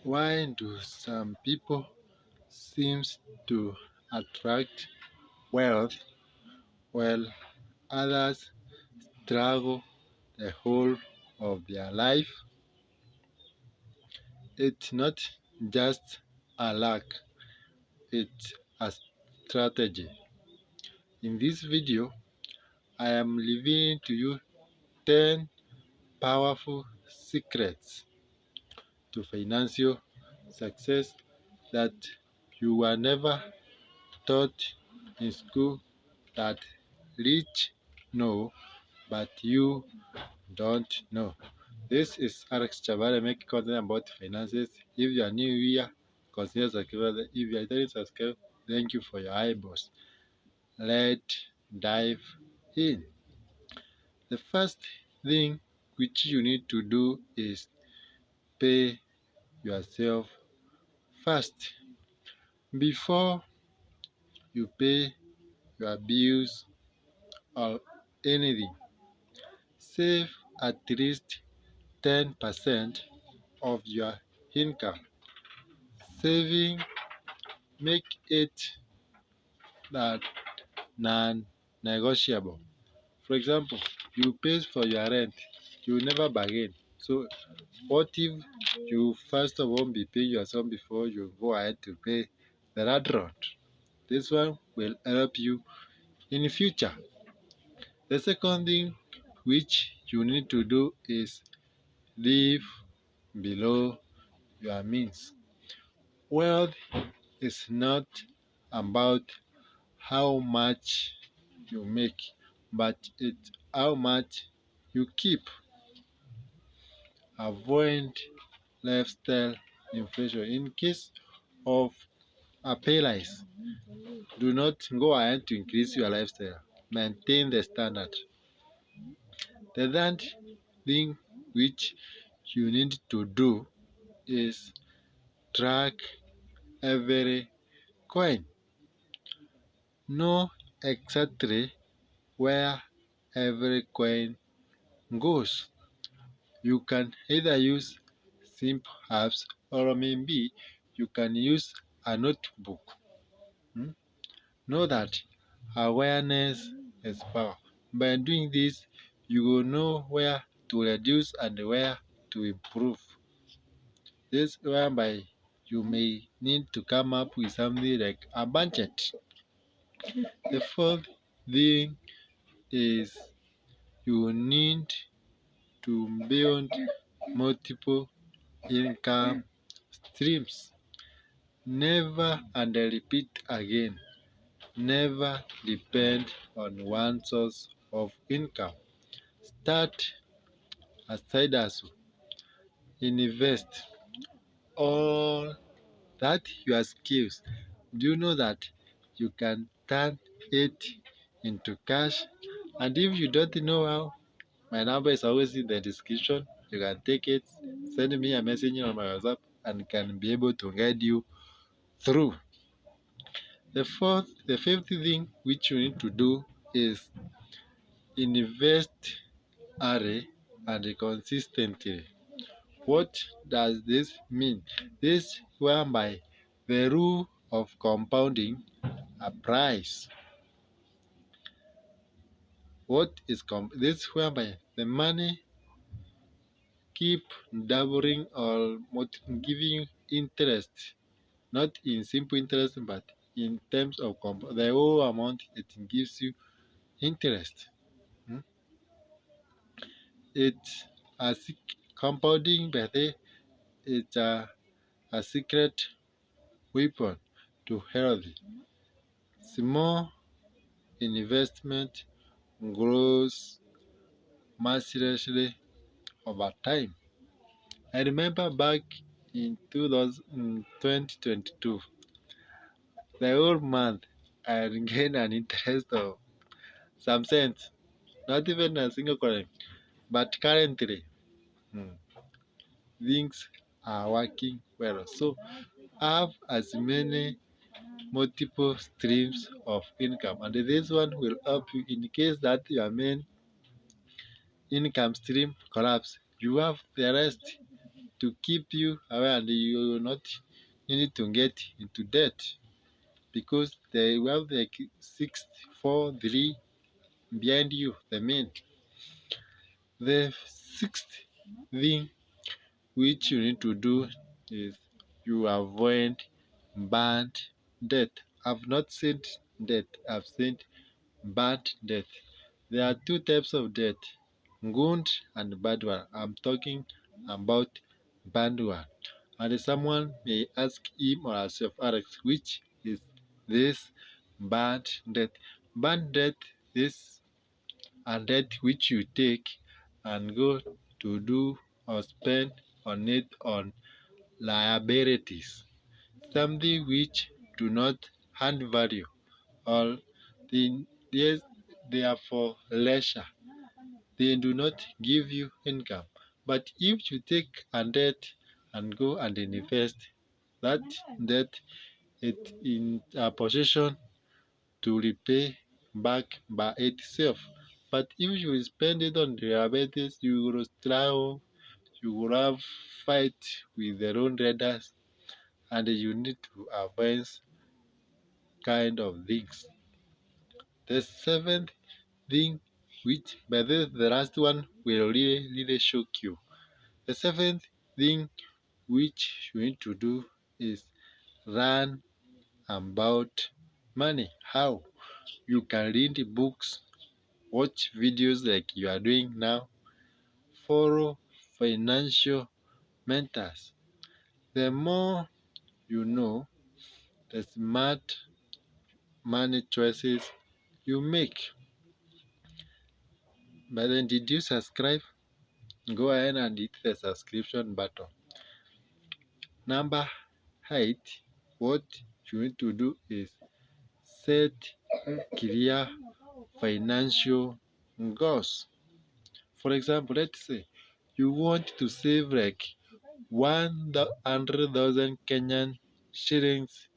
Why do some people seems to attract wealth while others struggle the whole of their life? It's not just a luck, it's a strategy. In this video, I am revealing to you 10 powerful secrets to financial success that you were never taught in school, that rich know but you don't know. This is Alex Chavale making content about finances. If you are new here, consider subscribing. If you are already subscribed, thank you for your eyeballs. Let's dive in. The first thing which you need to do is pay yourself first. Before you pay your bills or anything, save at least 10% of your income. Saving make it that non-negotiable. For example, you pay for your rent, you never bargain. So what if you first of all be paying yourself before you go ahead to pay the rent? This one will help you in the future. The second thing which you need to do is live below your means. Wealth is not about how much you make, but it's how much you keep. Avoid lifestyle inflation. In case of a pay rise, do not go ahead to increase your lifestyle. Maintain the standard. The third thing which you need to do is track every coin. Know exactly where every coin goes. You can either use simple apps or maybe you can use a notebook. Hmm? Know that awareness is power. By doing this, you will know where to reduce and where to improve. This whereby you may need to come up with something like a budget. The fourth thing is you need to build multiple income streams. Never, and I repeat again, never depend on one source of income. Start a side hustle. Invest all that your skills. Do you know that you can turn it into cash? And if you don't know how, my number is always in the description. You can take it, send me a message on my WhatsApp, and can be able to guide you through. The fifth thing which you need to do is invest early and consistently. What does this mean? This whereby the rule of compounding applies. What is this whereby the money keep doubling or giving interest, not in simple interest but in terms of the whole amount it gives you interest. Hmm? It's a compounding, but it's a secret weapon to health. Small investment grows mercilessly over time. I remember back in 2022, the whole month I gained an interest of some cents, not even a single coin. But currently, hmm, things are working well. So have as many multiple streams of income, and this one will help you in case that your main income stream collapse. You have the rest to keep you away and you will not need to get into debt because they have like 643 behind you, the main. The sixth thing which you need to do is you avoid bad debt. I've not said debt, I've said bad debt. There are two types of debt, good and bad one. I'm talking about bad one. And someone may ask him or herself, Alex, which is this bad debt? Bad debt is a debt which you take and go to do or spend on it on liabilities, something which do not add value or yes, they are for leisure. They do not give you income. But if you take a debt and go and invest, that debt is in a position to repay back by itself. But if you spend it on liabilities, you will struggle, you will have fight with the road raiders, and you need to avoid kind of things. The seventh thing, which by the last one will really shock you. The seventh thing which you need to do is learn about money. How? You can read books, watch videos like you are doing now, follow financial mentors. The more you know, the smart money choices you make. But then, did you subscribe? Go ahead and hit the subscription button. Number 8, what you need to do is set clear financial goals. For example, let's say you want to save like 100,000 Kenyan shillings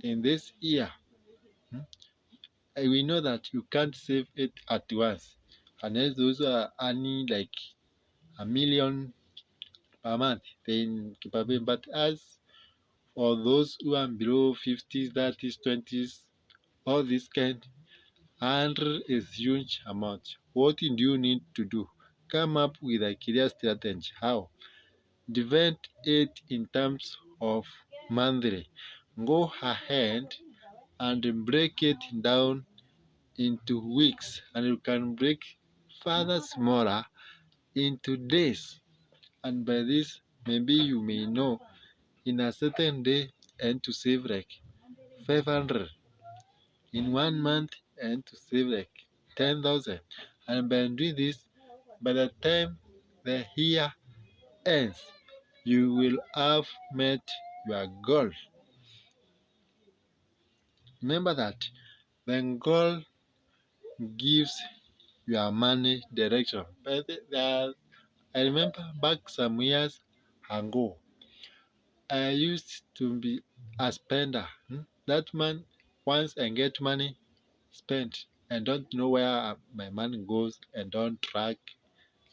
in this year. We know that you can't save it at once, unless those are earning like a million per month. Then, but as for those who are below 50s, 30s, 20s, all this kind, 100 is huge amount. What do you need to do? Come up with a clear strategy. How? Divide it in terms of monthly. Go ahead and break it down into weeks, and you can break further smaller into days. And by this, maybe you may know in a certain day and to save like 500, in 1 month and to save like 10,000. And by doing this, by the time the year ends, you will have met your goal. Remember that the goal gives your money direction. But I remember back some years ago, I used to be a spender. That man, once I get money, spent and don't know where my money goes and don't track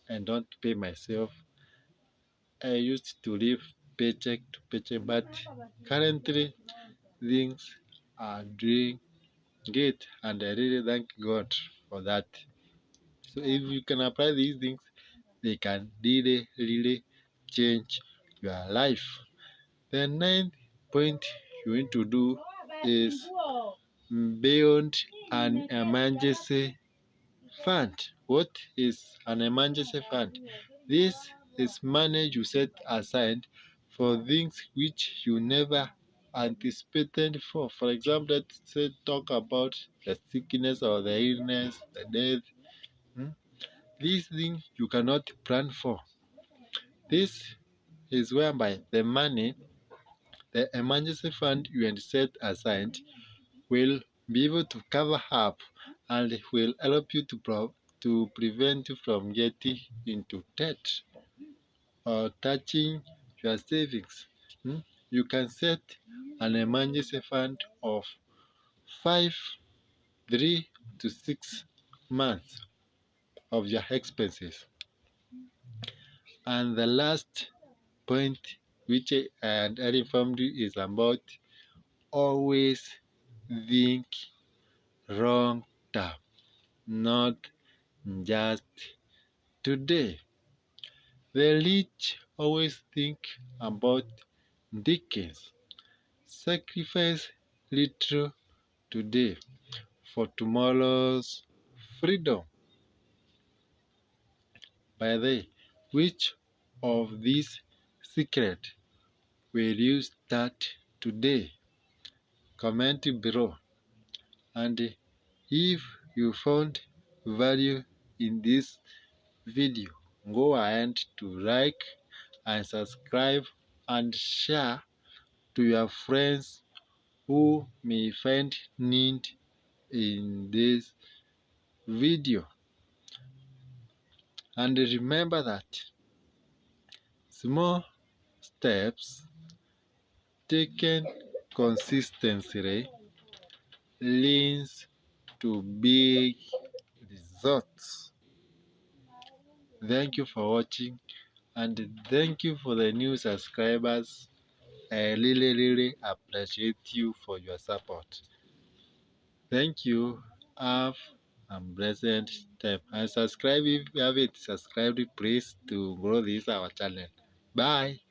and don't pay myself. I used to live paycheck to paycheck, but currently things are doing great, and I really thank God for that. So if you can apply these things, they can really change your life. The ninth point you need to do is build an emergency fund. What is an emergency fund? This is money you set aside for things which you never anticipated for. For example, let's say talk about the sickness or the illness, the death. These things you cannot plan for. This is whereby the money, the emergency fund you had set aside, will be able to cover up and will help you to prevent you from getting into debt or touching your savings. You can set an emergency fund of 5, 3 to 6 months of your expenses. And the last point which I informed you is about always think long term, not just today. The rich always think about decades. Sacrifice little today for tomorrow's freedom. By the way, which of these secrets will you start today? Comment below. And if you found value in this video, go ahead to like and subscribe and share to your friends who may find need in this video. And remember that small steps taken consistently leads to big results. Thank you for watching and thank you for the new subscribers. I really appreciate you for your support. Thank you. Have a blessed time. And subscribe if you haven't subscribed, please, to grow this our channel. Bye.